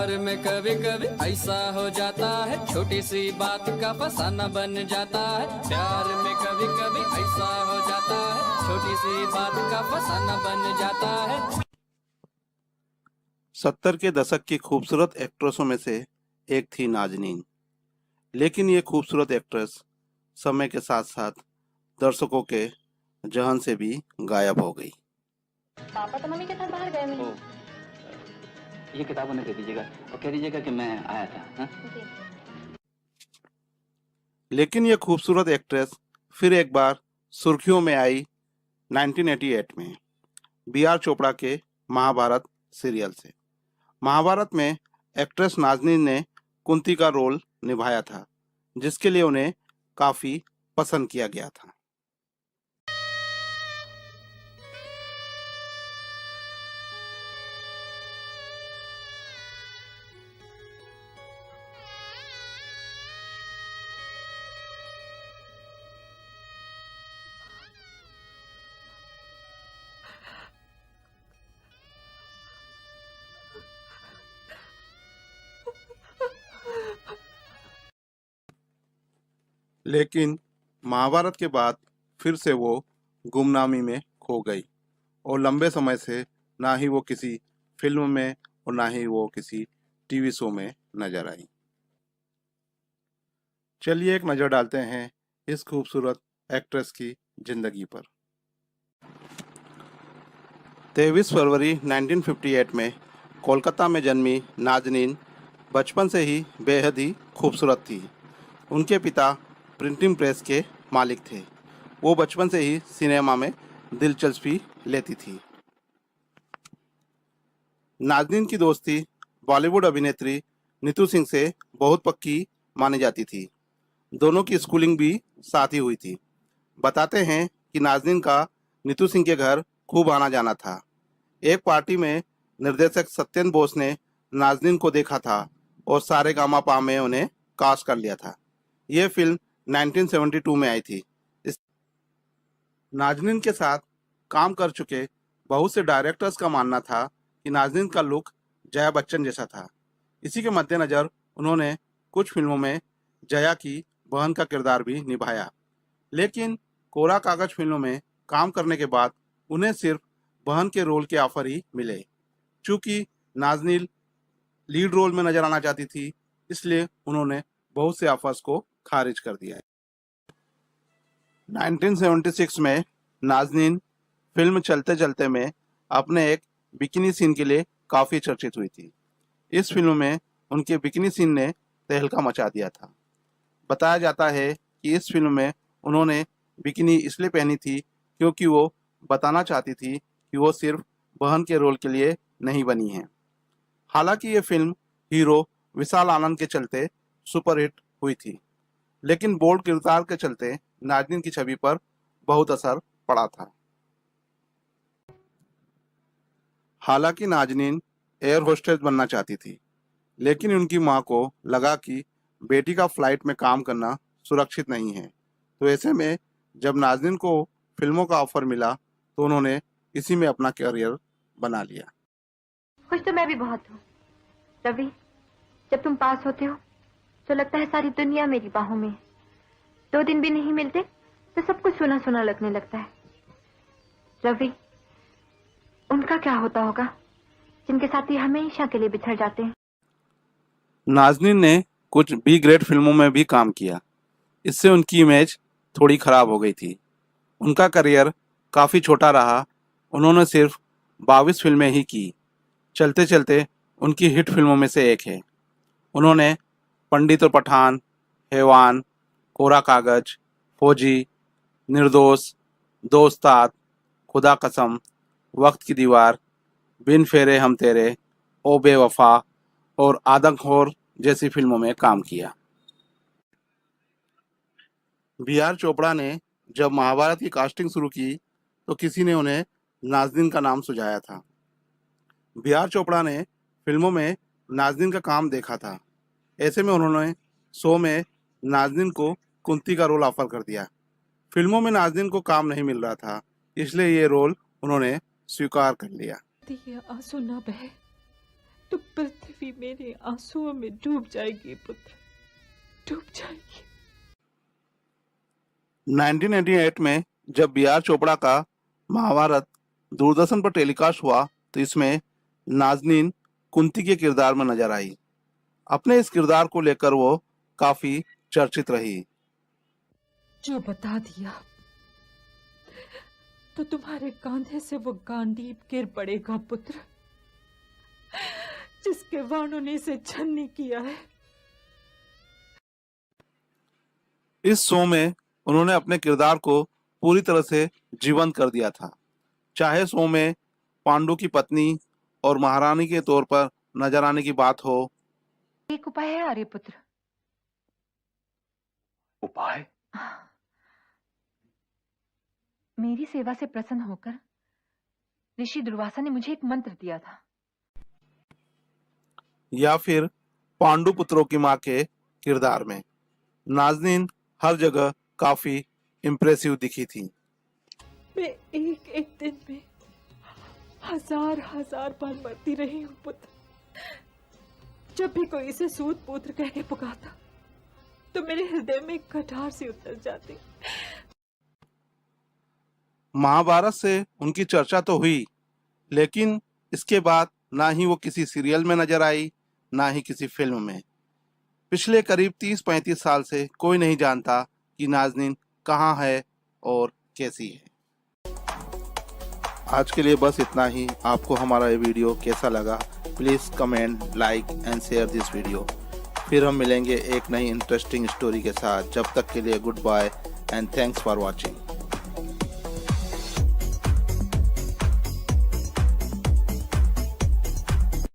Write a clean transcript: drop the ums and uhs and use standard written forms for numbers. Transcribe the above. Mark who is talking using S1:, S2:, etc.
S1: प्यार में कभी कभी ऐसा हो जाता है, छोटी सी बात का फसाना बन जाता है। प्यार में कभी कभी ऐसा हो जाता है, छोटी सी बात का फसाना बन जाता है।
S2: 70 के दशक की खूबसूरत एक्ट्रेसों में से एक थी नाज़नीन। लेकिन ये खूबसूरत एक्ट्रेस समय के साथ साथ दर्शकों के जहन से भी गायब हो गई।
S3: पापा तो मम्मी के साथ बाहर गए नहीं।
S4: ये किताब उन्हें दे दीजिएगा और कह दीजिएगा कि मैं आया था। हाँ?
S3: जी।
S2: लेकिन ये खूबसूरत एक्ट्रेस फिर एक बार सुर्खियों में आई 1988 में बी आर चोपड़ा के महाभारत सीरियल से। महाभारत में एक्ट्रेस नाज़नीन ने कुंती का रोल निभाया था, जिसके लिए उन्हें काफ़ी पसंद किया गया था। लेकिन महाभारत के बाद फिर से वो गुमनामी में खो गई और लंबे समय से ना ही वो किसी फिल्म में और ना ही वो किसी टीवी शो में नजर आई। चलिए एक नज़र डालते हैं इस खूबसूरत एक्ट्रेस की जिंदगी पर। 23 फरवरी 1958 में कोलकाता में जन्मी नाज़नीन बचपन से ही बेहद ही खूबसूरत थी। उनके पिता प्रिंटिंग प्रेस के मालिक थे। वो बचपन से ही सिनेमा में दिलचस्पी लेती थी। नाज़नीन की दोस्ती बॉलीवुड अभिनेत्री नीतू सिंह से बहुत पक्की मानी जाती थी। दोनों की स्कूलिंग भी साथ ही हुई थी। बताते हैं कि नाज़नीन का नीतू सिंह के घर खूब आना जाना था। एक पार्टी में निर्देशक सत्येंद्र बोस ने नाज़नीन को देखा था और सारेगामापा में उन्हें कास्ट कर लिया था। यह फिल्म 1972 में आई थी। नाज़नीन के साथ काम कर चुके बहुत से डायरेक्टर्स का मानना था कि नाज़नीन का लुक जया बच्चन जैसा था। इसी के मद्देनज़र उन्होंने कुछ फिल्मों में जया की बहन का किरदार भी निभाया। लेकिन कोरा कागज फिल्मों में काम करने के बाद उन्हें सिर्फ बहन के रोल के ऑफर ही मिले। चूँकि नाज़नीन लीड रोल में नजर आना चाहती थी, इसलिए उन्होंने बहुत से ऑफर्स को खारिज कर दिया। 1976 में नाज़नीन फिल्म चलते चलते में अपने एक बिकिनी सीन के लिए काफ़ी चर्चित हुई थी। इस फिल्म में उनके बिकिनी सीन ने तहलका मचा दिया था। बताया जाता है कि इस फिल्म में उन्होंने बिकिनी इसलिए पहनी थी क्योंकि वो बताना चाहती थी कि वो सिर्फ बहन के रोल के लिए नहीं बनी हैं। हालांकि ये फिल्म हीरो विशाल आनंद के चलते सुपरहिट हुई थी, लेकिन बोल्ड किरदार के चलते नाज़नीन की छवि पर बहुत असर पड़ा था। हालांकि नाज़नीन एयर होस्टेस बनना चाहती थी, लेकिन उनकी मां को लगा कि बेटी का फ्लाइट में काम करना सुरक्षित नहीं है। तो ऐसे में जब नाज़नीन को फिल्मों का ऑफर मिला तो उन्होंने इसी में अपना करियर बना लिया।
S3: खुश तो मैं भी बहुत हूँ रवि। जब तुम पास होते हो तो लगता है सारी दुनिया मेरी बाहों में है। 2 दिन भी नहीं मिलते तो सब कुछ सुना सुना लगने लगता है। रवि, उनका क्या होता होगा जिनके साथ ये हमेशा के लिए बिछड़ जाते हैं।
S2: नाज़नीन ने कुछ बी ग्रेड फिल्मों में भी काम किया। इससे उनकी इमेज थोड़ी खराब हो गई थी। उनका करियर काफ़ी छोटा रहा। उन्होंने सिर्फ 22 फिल्में ही की। चलते चलते उनकी हिट फिल्मों में से एक है। उन्होंने पंडित और पठान, हैवान, कोरा कागज, फौजी, निर्दोष, दोस्ताद, खुदा कसम, वक्त की दीवार, बिन फेरे हम तेरे, ओ बेवफा और आदमखोर जैसी फिल्मों में काम किया। बी आर चोपड़ा ने जब महाभारत की कास्टिंग शुरू की तो किसी ने उन्हें नाज़नीन का नाम सुझाया था। बी आर चोपड़ा ने फिल्मों में नाज़नीन का काम देखा था। ऐसे में उन्होंने शो में नाज़नीन को कुंती का रोल ऑफर कर दिया। फिल्मों में नाज़नीन को काम नहीं मिल रहा था, इसलिए ये रोल उन्होंने स्वीकार कर लिया।
S5: ये आंसू ना बहे, तो पृथ्वी मेरे आंसुओं में डूब जाएगी पुत्र, डूब जाएगी।
S2: 1988 में जब बी आर चोपड़ा का महाभारत दूरदर्शन पर टेलीकास्ट हुआ तो इसमें नाज़नीन कुंती के किरदार में नजर आई। अपने इस किरदार को लेकर वो काफी चर्चित रही।
S5: जो बता दिया तो तुम्हारे कांधे से वो गांडीव गिर पड़ेगा पुत्र, जिसके वाणों ने इसे छन्नी किया है।
S2: इस शो में उन्होंने अपने किरदार को पूरी तरह से जीवंत कर दिया था। चाहे शो में पांडु की पत्नी और महारानी के तौर पर नजर आने की बात हो,
S3: एक उपाय है आर्यपुत्र।
S4: उपाय?
S3: मेरी सेवा से प्रसन्न होकर ऋषि दुर्वासा ने मुझे एक मंत्र दिया था।
S2: या फिर पांडु पुत्रों की मां के किरदार में नाज़नीन हर जगह काफी इम्प्रेसिव दिखी थी।
S5: मैं एक एक दिन में हजार हजार बार मरती रही हूँ पुत्र। जब भी कोई इसे सूत पुत्र कह के पुकारता तो मेरे हृदय में कटार सी उतर जाती।
S2: महाभारत से उनकी चर्चा तो हुई, लेकिन इसके बाद ना ही वो किसी सीरियल में नजर आई, ना ही किसी फिल्म में। पिछले करीब 30-35 साल से कोई नहीं जानता कि नाज़नीन कहाँ है और कैसी है। आज के लिए बस इतना ही। आपको हमारा ये वीडियो कैसा लगा, please comment, like and share this video. फिर हम मिलेंगे एक नई इंटरेस्टिंग स्टोरी के साथ। जब तक के लिए goodbye and thanks for watching.